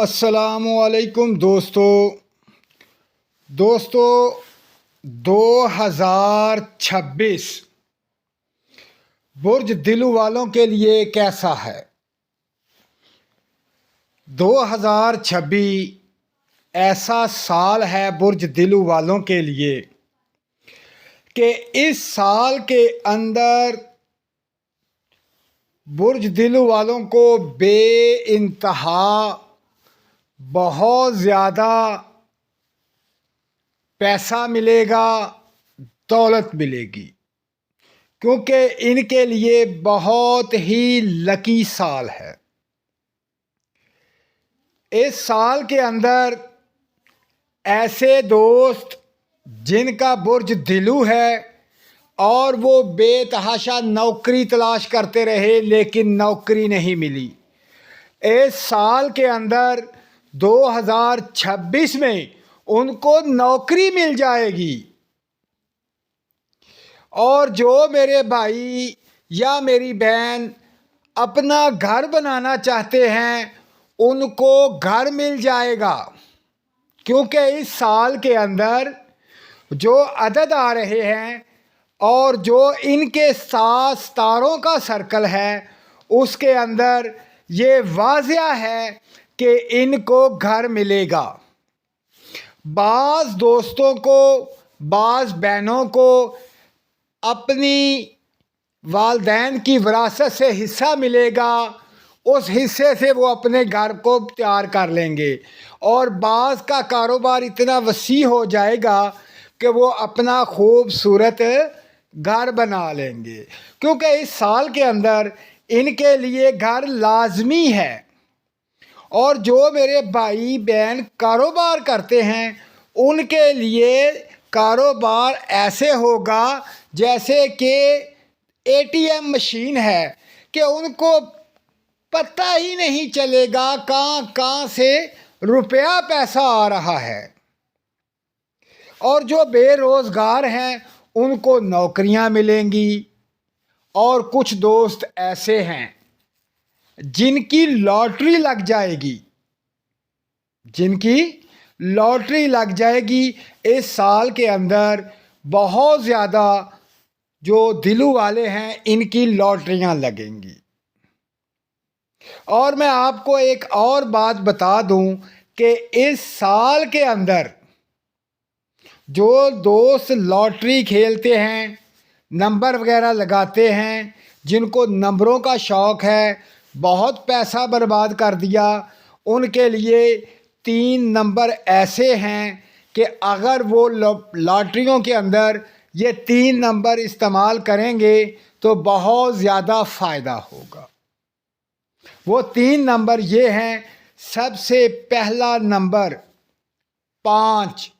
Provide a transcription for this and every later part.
السلام علیکم دوستو 2026 برج دلو والوں کے لیے کیسا ہے؟ 2026 ایسا سال ہے برج دلو والوں کے لیے کہ اس سال کے اندر برج دلو والوں کو بے انتہا بہت زیادہ پیسہ ملے گا، دولت ملے گی، کیونکہ ان کے لیے بہت ہی لکی سال ہے۔ اس سال کے اندر ایسے دوست جن کا برج دلو ہے اور وہ بے تحاشا نوکری تلاش کرتے رہے لیکن نوکری نہیں ملی، اس سال کے اندر 2026 میں ان کو نوکری مل جائے گی۔ اور جو میرے بھائی یا میری بہن اپنا گھر بنانا چاہتے ہیں ان کو گھر مل جائے گا، کیونکہ اس سال کے اندر جو عدد آ رہے ہیں اور جو ان کے 7 ستاروں کا سرکل ہے اس کے اندر یہ واضح ہے کہ ان کو گھر ملے گا۔ بعض دوستوں کو، بعض بہنوں کو اپنی والدین کی وراثت سے حصہ ملے گا، اس حصے سے وہ اپنے گھر کو تیار کر لیں گے، اور بعض کا کاروبار اتنا وسیع ہو جائے گا کہ وہ اپنا خوبصورت گھر بنا لیں گے، کیونکہ اس سال کے اندر ان کے لیے گھر لازمی ہے۔ اور جو میرے بھائی بہن کاروبار کرتے ہیں ان کے لیے کاروبار ایسے ہوگا جیسے کہ ATM مشین ہے کہ ان کو پتہ ہی نہیں چلے گا کہاں سے روپیہ پیسہ آ رہا ہے۔ اور جو بے روزگار ہیں ان کو نوکریاں ملیں گی، اور کچھ دوست ایسے ہیں جن کی لاٹری لگ جائے گی، اس سال کے اندر بہت زیادہ جو دلو والے ہیں ان کی لاٹریاں لگیں گی۔ اور میں آپ کو ایک اور بات بتا دوں کہ اس سال کے اندر جو دوست لاٹری کھیلتے ہیں، نمبر وغیرہ لگاتے ہیں، جن کو نمبروں کا شوق ہے، بہت پیسہ برباد کر دیا، ان کے لیے 3 نمبر ایسے ہیں کہ اگر وہ لاٹریوں کے اندر یہ 3 نمبر استعمال کریں گے تو بہت زیادہ فائدہ ہوگا۔ وہ 3 نمبر یہ ہیں: سب سے پہلا نمبر 5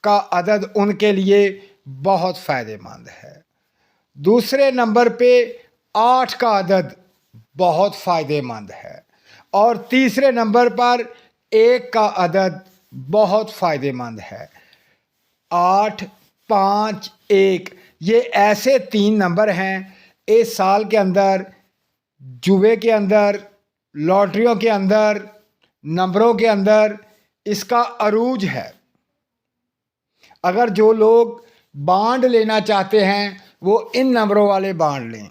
کا عدد ان کے لیے بہت فائدہ مند ہے، دوسرے نمبر پہ 8 کا عدد بہت فائدہ مند ہے، اور تیسرے نمبر پر 1 کا عدد بہت فائدہ مند ہے۔ 8، 5، 1 یہ ایسے 3 نمبر ہیں اس سال کے اندر جوے کے اندر، لاٹریوں کے اندر، نمبروں کے اندر اس کا عروج ہے۔ اگر جو لوگ بانڈ لینا چاہتے ہیں وہ ان نمبروں والے بانڈ لیں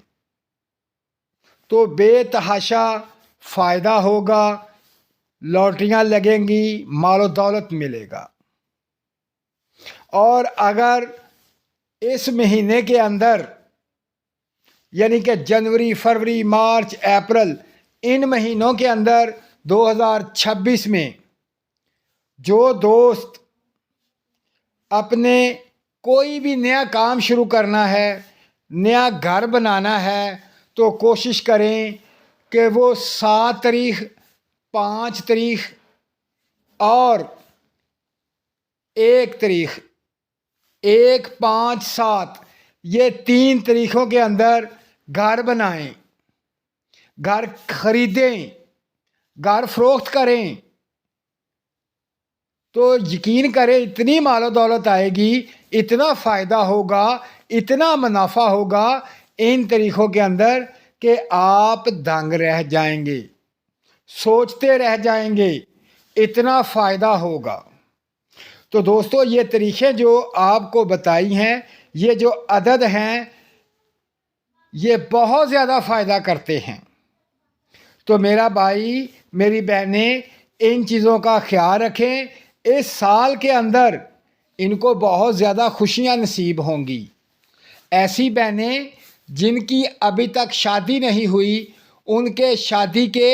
تو بے تحاشا فائدہ ہوگا، لاٹریاں لگیں گی، مال و دولت ملے گا۔ اور اگر اس مہینے کے اندر یعنی کہ جنوری، فروری، مارچ، اپریل ان مہینوں کے اندر 2026 میں جو دوست اپنے کوئی بھی نیا کام شروع کرنا ہے، نیا گھر بنانا ہے، تو کوشش کریں کہ وہ 7 تاریخ، 5 تاریخ اور 1 تاریخ، 1، 5، 7 یہ 3 تاریخوں کے اندر گھر بنائیں، گھر خریدیں، گھر فروخت کریں، تو یقین کریں اتنی مال و دولت آئے گی، اتنا فائدہ ہوگا، اتنا منافع ہوگا ان طریقوں کے اندر کہ آپ دنگ رہ جائیں گے، سوچتے رہ جائیں گے، اتنا فائدہ ہوگا۔ تو دوستو یہ طریقے جو آپ کو بتائی ہیں، یہ جو عدد ہیں، یہ بہت زیادہ فائدہ کرتے ہیں۔ تو میرا بھائی میری بہنیں ان چیزوں کا خیال رکھیں۔ اس سال کے اندر ان کو بہت زیادہ خوشیاں نصیب ہوں گی۔ ایسی بہنیں جن کی ابھی تک شادی نہیں ہوئی، ان کے شادی کے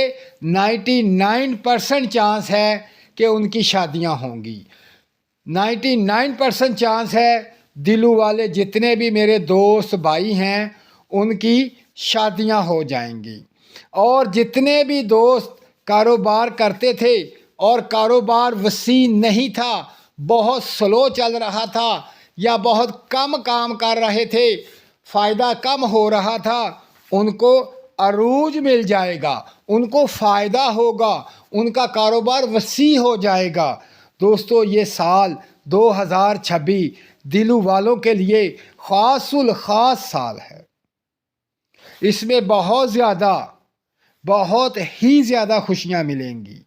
99% چانس ہے کہ ان کی شادیاں ہوں گی۔ 99% چانس ہے دلو والے جتنے بھی میرے دوست بھائی ہیں ان کی شادیاں ہو جائیں گی۔ اور جتنے بھی دوست کاروبار کرتے تھے اور کاروبار وسیع نہیں تھا، بہت سلو چل رہا تھا یا بہت کم کام کر رہے تھے، فائدہ کم ہو رہا تھا، ان کو عروج مل جائے گا، ان کو فائدہ ہوگا، ان کا کاروبار وسیع ہو جائے گا۔ دوستو یہ سال 2026 دلو والوں کے لیے خاص الخاص سال ہے۔ اس میں بہت ہی زیادہ خوشیاں ملیں گی،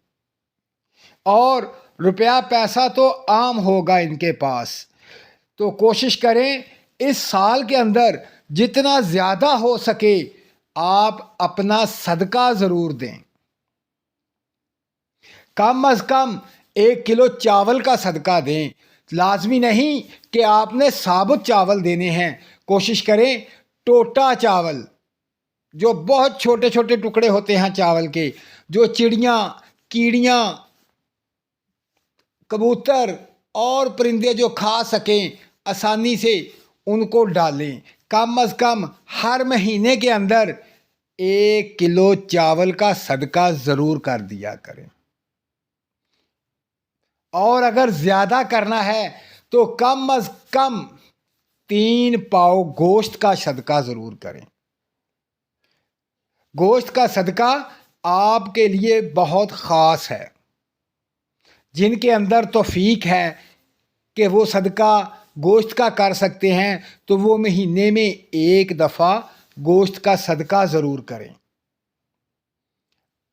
اور روپیہ پیسہ تو عام ہوگا ان کے پاس۔ تو کوشش کریں اس سال کے اندر جتنا زیادہ ہو سکے آپ اپنا صدقہ ضرور دیں۔ کم از کم 1 کلو چاول کا صدقہ دیں۔ لازمی نہیں کہ آپ نے ثابت چاول دینے ہیں، کوشش کریں ٹوٹا چاول، جو بہت چھوٹے چھوٹے ٹکڑے ہوتے ہیں چاول کے، جو چڑیاں، کیڑیاں، کبوتر اور پرندے جو کھا سکیں آسانی سے، ان کو ڈالیں۔ کم از کم ہر مہینے کے اندر 1 کلو چاول کا صدقہ ضرور کر دیا کریں۔ اور اگر زیادہ کرنا ہے تو کم از کم 3 پاؤ گوشت کا صدقہ ضرور کریں۔ گوشت کا صدقہ آپ کے لیے بہت خاص ہے۔ جن کے اندر توفیق ہے کہ وہ صدقہ گوشت کا کر سکتے ہیں تو وہ مہینے میں 1 دفعہ گوشت کا صدقہ ضرور کریں۔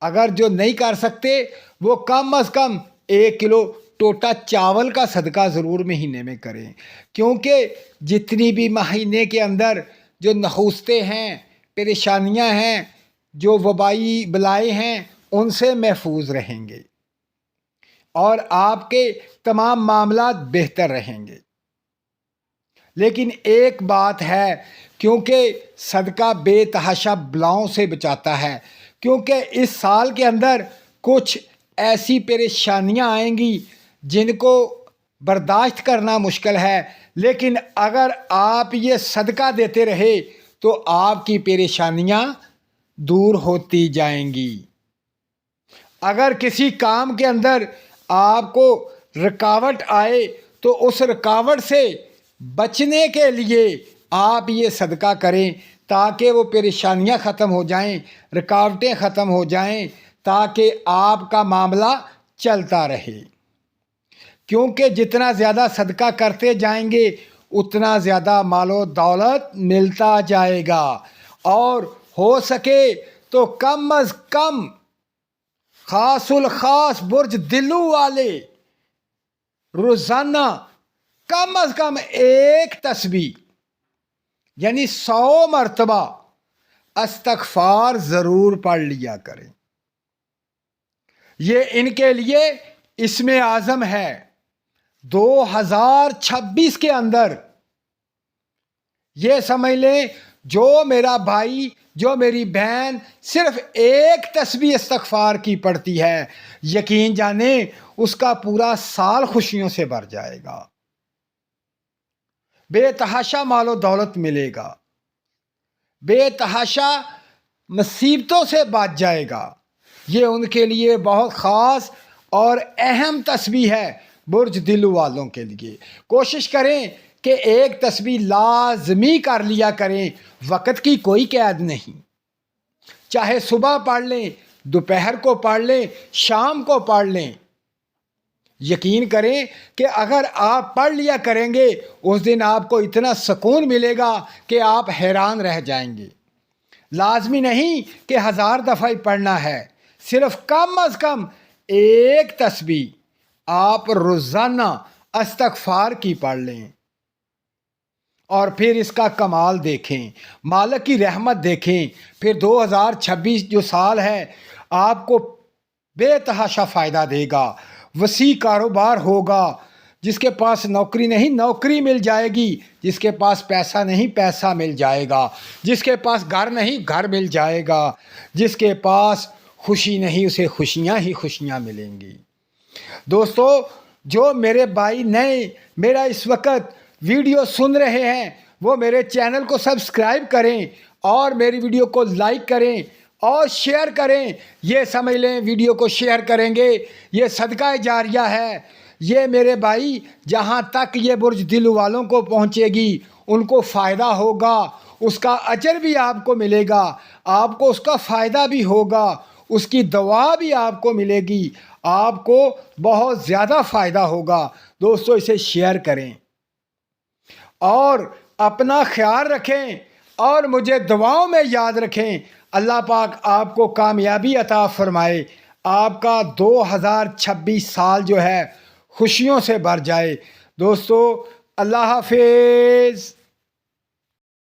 اگر جو نہیں کر سکتے وہ کم از کم 1 کلو ٹوٹا چاول کا صدقہ ضرور مہینے میں کریں، کیونکہ جتنی بھی مہینے کے اندر جو نحوستیں ہیں، پریشانیاں ہیں، جو وبائی بلائیں ہیں، ان سے محفوظ رہیں گے اور آپ کے تمام معاملات بہتر رہیں گے۔ لیکن ایک بات ہے، کیونکہ صدقہ بے تحاشا بلاؤں سے بچاتا ہے، کیونکہ اس سال کے اندر کچھ ایسی پریشانیاں آئیں گی جن کو برداشت کرنا مشکل ہے، لیکن اگر آپ یہ صدقہ دیتے رہے تو آپ کی پریشانیاں دور ہوتی جائیں گی۔ اگر کسی کام کے اندر آپ کو رکاوٹ آئے تو اس رکاوٹ سے بچنے کے لیے آپ یہ صدقہ کریں تاکہ وہ پریشانیاں ختم ہو جائیں، رکاوٹیں ختم ہو جائیں، تاکہ آپ کا معاملہ چلتا رہے۔ کیونکہ جتنا زیادہ صدقہ کرتے جائیں گے اتنا زیادہ مال و دولت ملتا جائے گا، اور ہو سکے تو کم از کم خاص الخاص برج دلو والے روزانہ کم از کم 1 تسبیح یعنی 100 مرتبہ استغفار ضرور پڑھ لیا کریں۔ یہ ان کے لیے اسم اعظم ہے۔ 2026 کے اندر یہ سمجھ لیں، جو میرا بھائی، جو میری بہن صرف 1 تسبیح استغفار کی پڑھتی ہے، یقین جانیں اس کا پورا سال خوشیوں سے بھر جائے گا، بے تحاشا مال و دولت ملے گا، بے تحاشا مصیبتوں سے بچ جائے گا۔ یہ ان کے لیے بہت خاص اور اہم تسبیح ہے برج دلو والوں کے لیے۔ کوشش کریں کہ 1 تسبیح لازمی کر لیا کریں، وقت کی کوئی قید نہیں، چاہے صبح پڑھ لیں، دوپہر کو پڑھ لیں، شام کو پڑھ لیں۔ یقین کریں کہ اگر آپ پڑھ لیا کریں گے اس دن آپ کو اتنا سکون ملے گا کہ آپ حیران رہ جائیں گے۔ لازمی نہیں کہ 1000 دفعہ ہی پڑھنا ہے، صرف کم از کم ایک تسبیح آپ روزانہ استغفار کی پڑھ لیں اور پھر اس کا کمال دیکھیں، مالک کی رحمت دیکھیں، پھر 2026 جو سال ہے آپ کو بے تحاشا فائدہ دے گا، وسیع کاروبار ہوگا، جس کے پاس نوکری نہیں نوکری مل جائے گی، جس کے پاس پیسہ نہیں پیسہ مل جائے گا، جس کے پاس گھر نہیں گھر مل جائے گا، جس کے پاس خوشی نہیں اسے خوشیاں ہی خوشیاں ملیں گی۔ دوستو، جو میرے بھائی نئے میرا اس وقت ویڈیو سن رہے ہیں وہ میرے چینل کو سبسکرائب کریں اور میری ویڈیو کو لائک کریں اور شیئر کریں۔ یہ سمجھ لیں ویڈیو کو شیئر کریں گے یہ صدقہ جاریہ ہے، یہ میرے بھائی جہاں تک یہ برج دل والوں کو پہنچے گی ان کو فائدہ ہوگا، اس کا اجر بھی آپ کو ملے گا، آپ کو اس کا فائدہ بھی ہوگا، اس کی دعا بھی آپ کو ملے گی، آپ کو بہت زیادہ فائدہ ہوگا۔ دوستو اسے شیئر کریں اور اپنا خیال رکھیں اور مجھے دعاؤں میں یاد رکھیں۔ اللہ پاک آپ کو کامیابی عطا فرمائے، آپ کا 2026 سال جو ہے خوشیوں سے بھر جائے۔ دوستو اللہ حافظ۔